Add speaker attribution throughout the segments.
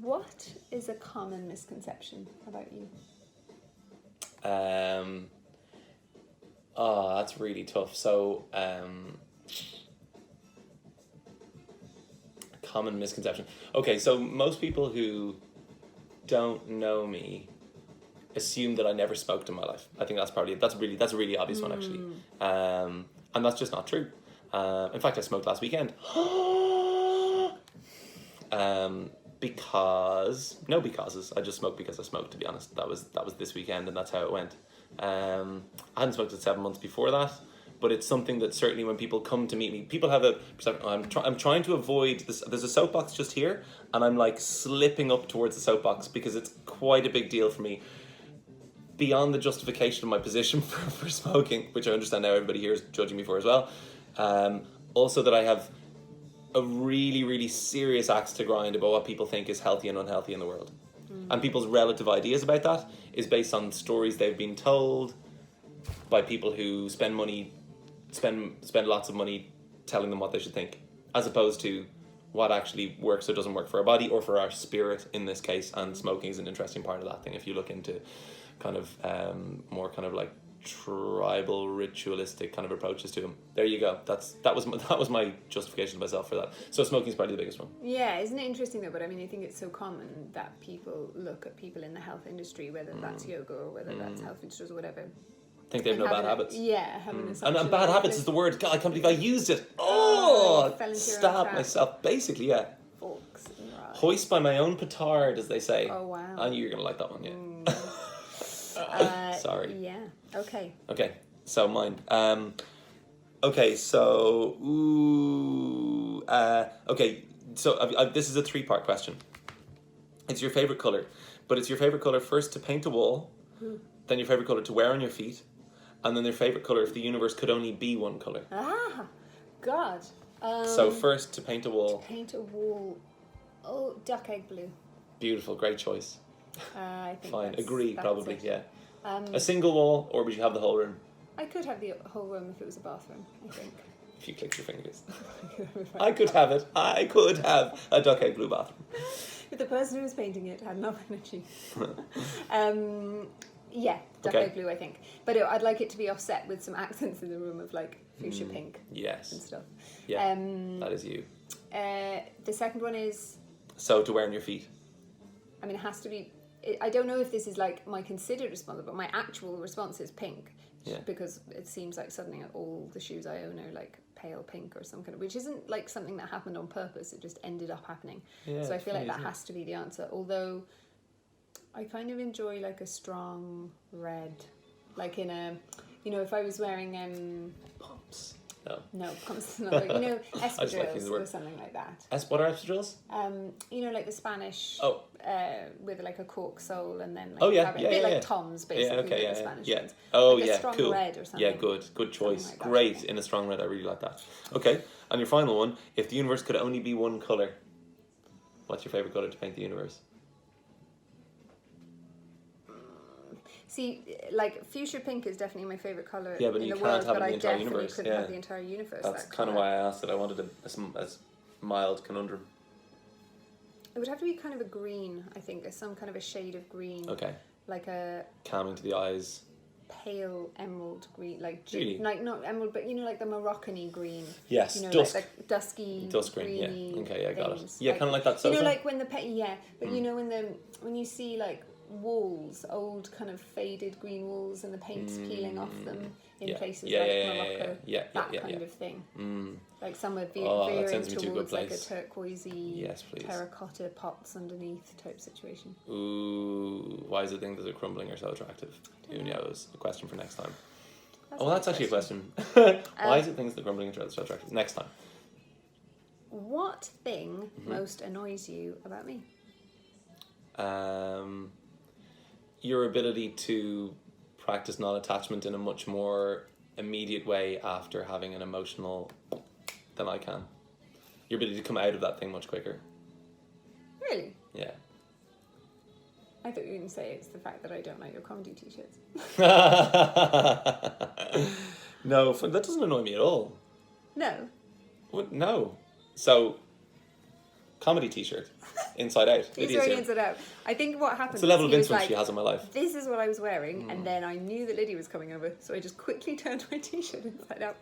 Speaker 1: What is a common misconception about you?
Speaker 2: That's really tough. So, common misconception. Okay, so most people who don't know me assume that I never smoked in my life. I think that's a really obvious one actually. And that's just not true. In fact, I smoked last weekend. No becauses. I just smoked because I smoked, to be honest. That was this weekend, and that's how it went. I hadn't smoked in 7 months before that, but it's something that certainly when people come to meet me, people have a perception. I'm trying to avoid this. There's a soapbox just here, and I'm like slipping up towards the soapbox because it's quite a big deal for me. Beyond the justification of my position for smoking, which I understand now everybody here is judging me for as well. Also that I have a really, really serious axe to grind about what people think is healthy and unhealthy in the world. And people's relative ideas about that is based on stories they've been told by people who spend lots of money telling them what they should think, as opposed to what actually works or doesn't work for our body or for our spirit in this case. And smoking is an interesting part of that thing. If you look into kind of more kind of like tribal ritualistic kind of approaches to them, there you go. That was my justification to myself for that. So smoking is probably the biggest one.
Speaker 1: Yeah, isn't it interesting though? But I mean, I think it's so common that people look at people in the health industry, whether that's yoga or whether that's health food stores or whatever,
Speaker 2: think they have no bad habits.
Speaker 1: Having an assumption.
Speaker 2: And bad habits is the word. God, I can't believe I used it. Stab myself. Basically, yeah.
Speaker 1: Forks and rice.
Speaker 2: Hoist by my own petard, as they say.
Speaker 1: Oh wow.
Speaker 2: I knew you were gonna like that one, yeah. Sorry.
Speaker 1: Yeah. Okay.
Speaker 2: Okay. So mine. Okay. So. Okay. So this is a 3-part question. It's your favorite color, but it's your favorite color first to paint a wall, then your favorite color to wear on your feet, and then their favorite color if the universe could only be one color.
Speaker 1: God.
Speaker 2: So first to paint a wall.
Speaker 1: Paint a wall. Oh, duck egg blue.
Speaker 2: Beautiful, great choice.
Speaker 1: I think.
Speaker 2: Fine, agree. Probably,
Speaker 1: it.
Speaker 2: yeah. A single wall, or would you have the whole room?
Speaker 1: I could have the whole room if it was a bathroom, I think.
Speaker 2: If you clicked your fingers. I could have it. I could have a duck egg blue bathroom.
Speaker 1: If the person who was painting it had enough energy. Yeah, duck egg blue, I think. But I'd like it to be offset with some accents in the room of like fuchsia pink.
Speaker 2: Yes.
Speaker 1: And stuff.
Speaker 2: Yeah, that is you.
Speaker 1: The second one is...
Speaker 2: So to wear on your feet.
Speaker 1: I mean, it has to be... I don't know if this is like my considered response, but my actual response is pink.
Speaker 2: Yeah.
Speaker 1: Because it seems like suddenly all the shoes I own are like pale pink or some kind of... Which isn't like something that happened on purpose. It just ended up happening.
Speaker 2: Yeah,
Speaker 1: so I feel like that has to be the answer. Although I kind of enjoy like a strong red. Like in a... You know, if I was wearing...
Speaker 2: Pumps.
Speaker 1: No, pumps not. Like, you know, espadrilles or something like that.
Speaker 2: What are espadrilles?
Speaker 1: You know, like the Spanish... with like a cork sole and then like a bit like Tom's basically. The Spanish ones.
Speaker 2: Oh
Speaker 1: like
Speaker 2: yeah,
Speaker 1: a strong
Speaker 2: cool.
Speaker 1: red or something.
Speaker 2: Yeah, good choice.
Speaker 1: Like
Speaker 2: Great in a strong red. I really like that. Okay, and your final one: if the universe could only be one color, what's your favorite color to paint the universe?
Speaker 1: See, like fuchsia pink is definitely my favorite color
Speaker 2: in the world, but I definitely universe.
Speaker 1: couldn't have the entire universe.
Speaker 2: That's kind of why I asked it. I wanted a mild conundrum.
Speaker 1: It would have to be kind of a green, I think, some kind of a shade of green.
Speaker 2: Okay.
Speaker 1: Like a...
Speaker 2: Calming to the eyes.
Speaker 1: Pale emerald green, like...
Speaker 2: Really?
Speaker 1: Like, not emerald, but you know, like the Moroccan-y green.
Speaker 2: Yes,
Speaker 1: you know,
Speaker 2: dusk.
Speaker 1: Like dusky,
Speaker 2: dusk green,
Speaker 1: greeny
Speaker 2: yeah. Okay, yeah, got it.
Speaker 1: things.
Speaker 2: Yeah,
Speaker 1: like,
Speaker 2: kind of like that sofa.
Speaker 1: You know, like when the... but you know when you see, like, walls, old kind of faded green walls and the paint's peeling off them in places like Morocco, that kind of thing. Like some are veering towards like a turquoisey terracotta pots underneath type situation.
Speaker 2: Ooh, why is the things that are crumbling are so attractive? Who knows? A question for next time. That's actually a question. Why is it things that are crumbling are so attractive? Next time.
Speaker 1: What thing most annoys you about me?
Speaker 2: Your ability to practice non-attachment in a much more immediate way after having an emotional than I can. Your ability to come out of that thing much quicker.
Speaker 1: Really?
Speaker 2: Yeah.
Speaker 1: I thought you were going to say it's the fact that I don't like your comedy t-shirts.
Speaker 2: No, that doesn't annoy me at all.
Speaker 1: No.
Speaker 2: What? No. So, comedy t-shirt, inside out.
Speaker 1: He's wearing inside out. I think what happened.
Speaker 2: It's the level of influence she has in my life.
Speaker 1: This is what I was wearing, and then I knew that Lydia was coming over, so I just quickly turned my t-shirt inside out.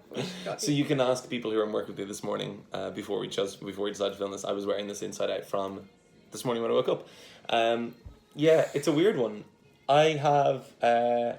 Speaker 2: So you can ask people who are in work with me this morning before we decided to film this. I was wearing this inside out from this morning when I woke up. Yeah, it's a weird one. I have. I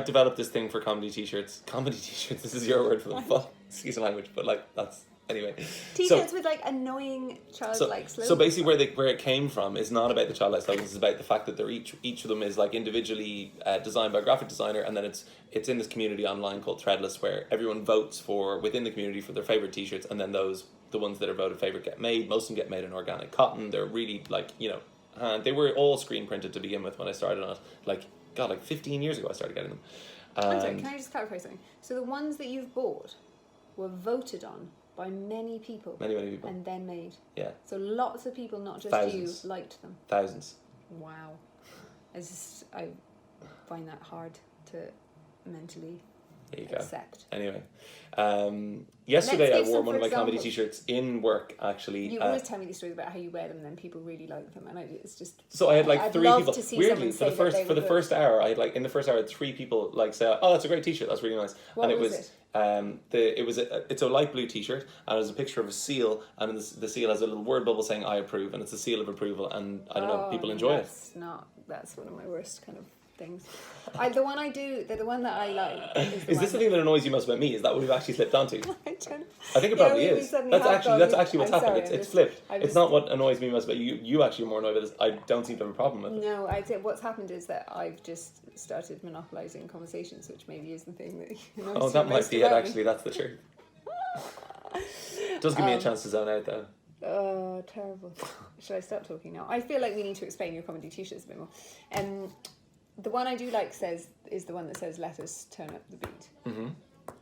Speaker 2: developed this thing for comedy t-shirts. Comedy t-shirts. This is your word for them. Fuck, excuse the language, but like that's. Anyway,
Speaker 1: t-shirts with like annoying childlike slogans.
Speaker 2: So basically, where it came from is not about the childlike slogans. It's about the fact that they're each of them is like individually designed by a graphic designer, and then it's in this community online called Threadless, where everyone votes within the community for their favorite t-shirts, and then the ones that are voted favorite get made. Most of them get made in organic cotton. They're really like they were all screen printed to begin with when I started on it. Like 15 years ago I started getting them.
Speaker 1: I'm sorry, can I just clarify something? So the ones that you've bought were voted on by many people.
Speaker 2: Many people.
Speaker 1: And then made.
Speaker 2: Yeah.
Speaker 1: So lots of people, not just
Speaker 2: Thousands.
Speaker 1: you, liked them.
Speaker 2: Thousands.
Speaker 1: Wow. I find that hard to mentally accept.
Speaker 2: Anyway, yesterday I wore one of my comedy t-shirts in work. Actually,
Speaker 1: you always tell me these stories about how you wear them, and then people really like them, and it's just.
Speaker 2: So I had like
Speaker 1: I'd
Speaker 2: 3
Speaker 1: love
Speaker 2: people.
Speaker 1: To see
Speaker 2: Weirdly, for the
Speaker 1: good.
Speaker 2: first hour, I had in the first hour I had 3 people say, "Oh, that's a great t-shirt. That's really nice."
Speaker 1: What
Speaker 2: and
Speaker 1: was it?
Speaker 2: It's a light blue t-shirt, and there's a picture of a seal, and the seal has a little word bubble saying "I approve," and it's a seal of approval, and I don't know, people enjoy it.
Speaker 1: That's one of my worst kind of things. The one that I like.
Speaker 2: Is this the thing that annoys you most about me? Is that what we've actually slipped onto?
Speaker 1: I think
Speaker 2: it probably is. That's actually what's happened. It's flipped. It's not what annoys me most about you. You actually are more annoyed with this. I don't seem to have a problem with it.
Speaker 1: No, I'd say what's happened is that I've just started monopolising conversations, which maybe is the thing that annoys
Speaker 2: Oh, that might be it. Actually, that's the truth. Does give me a chance to zone out though.
Speaker 1: Oh, terrible. Should I stop talking now? I feel like we need to explain your comedy t-shirts a bit more. The one I do like is the one that says "Let us turn up the beat."
Speaker 2: Mm-hmm.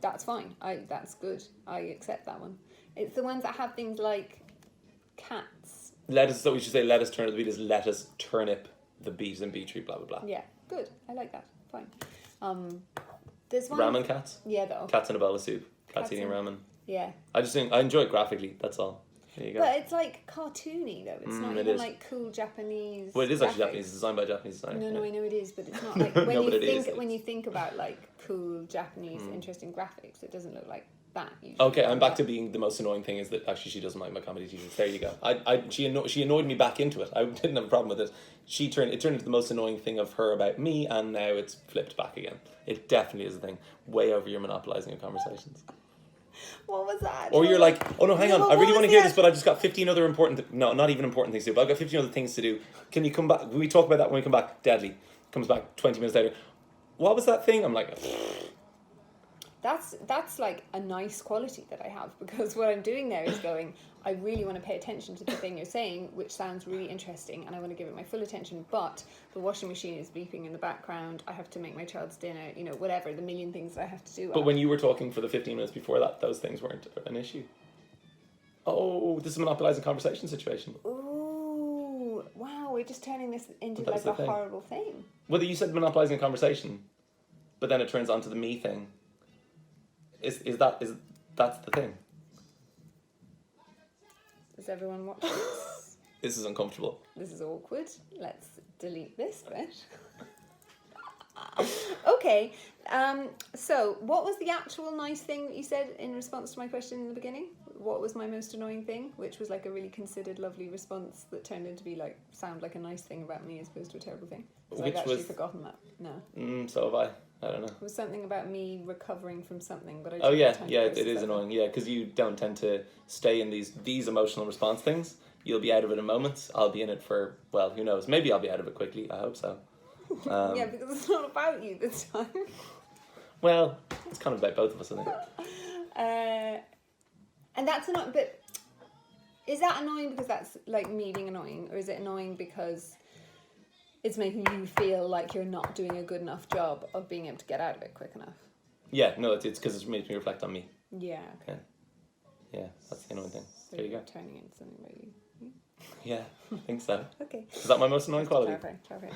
Speaker 1: That's fine. That's good. I accept that one. It's the ones that have things like cats.
Speaker 2: So we should say "Let us turn up the beat" is "Let us turnip the beat and beet tree." Blah blah blah.
Speaker 1: Yeah, good. I like that. Fine. There's one.
Speaker 2: Ramen cats.
Speaker 1: Yeah,
Speaker 2: cats in a bowl of soup. Cats eating ramen.
Speaker 1: Yeah.
Speaker 2: I just think I enjoy it graphically. That's all. There you go.
Speaker 1: But it's like cartoony though. It's not even like cool Japanese.
Speaker 2: Well, it is actually Japanese. It's designed by a Japanese designer.
Speaker 1: No, I know it is, but it's not like when you think about like cool Japanese interesting graphics, it doesn't look like that. Usually.
Speaker 2: Okay, I'm back to being the most annoying thing is that actually she doesn't like my comedy t-shirts. There you go. She annoyed me back into it. I didn't have a problem with it. It turned into the most annoying thing of her about me, and now it's flipped back again. It definitely is a thing. Way over your monopolising of conversations.
Speaker 1: What was that?
Speaker 2: Or you're like, oh no, hang on, I really want to hear this, but I've just got 15 other not even important things to do, but I've got 15 other things to do. Can you come back? Can we talk about that when we come back? Deadly. Comes back 20 minutes later. What was that thing? I'm like...
Speaker 1: That's like a nice quality that I have, because what I'm doing there is going, I really want to pay attention to the thing you're saying, which sounds really interesting, and I want to give it my full attention, but the washing machine is beeping in the background, I have to make my child's dinner, whatever, the million things that I have to do.
Speaker 2: But when you were talking for the 15 minutes before that, those things weren't an issue. Oh, this is a monopolising conversation situation.
Speaker 1: Ooh, wow, we're just turning this into like a horrible thing.
Speaker 2: Whether you said monopolising a conversation, but then it turns onto the me thing. That's the thing?
Speaker 1: Is everyone watching this?
Speaker 2: This is uncomfortable.
Speaker 1: This is awkward. Let's delete this bit. Okay. So what was the actual nice thing that you said in response to my question in the beginning? What was my most annoying thing? Which was like a really considered, lovely response that turned into be like sound like a nice thing about me as opposed to a terrible thing. So I've actually forgotten that. No.
Speaker 2: So have I. I don't know.
Speaker 1: It was something about me recovering from something, but I
Speaker 2: it is annoying. Yeah, because you don't tend to stay in these emotional response things. You'll be out of it in a moment. I'll be in it for, well, who knows? Maybe I'll be out of it quickly. I hope so.
Speaker 1: Yeah, because it's not about you this time.
Speaker 2: Well, it's kind of about both of us, I think.
Speaker 1: And that's annoying, but is that annoying because that's like me being annoying, or is it annoying because it's making you feel like you're not doing a good enough job of being able to get out of it quick enough?
Speaker 2: Yeah, no, it's because it makes me reflect on me.
Speaker 1: Yeah.
Speaker 2: Okay. Yeah, that's the annoying thing.
Speaker 1: So
Speaker 2: there you go.
Speaker 1: Turning into something about you.
Speaker 2: Yeah, I think so.
Speaker 1: Okay.
Speaker 2: Is that my most annoying quality?
Speaker 1: Clarify.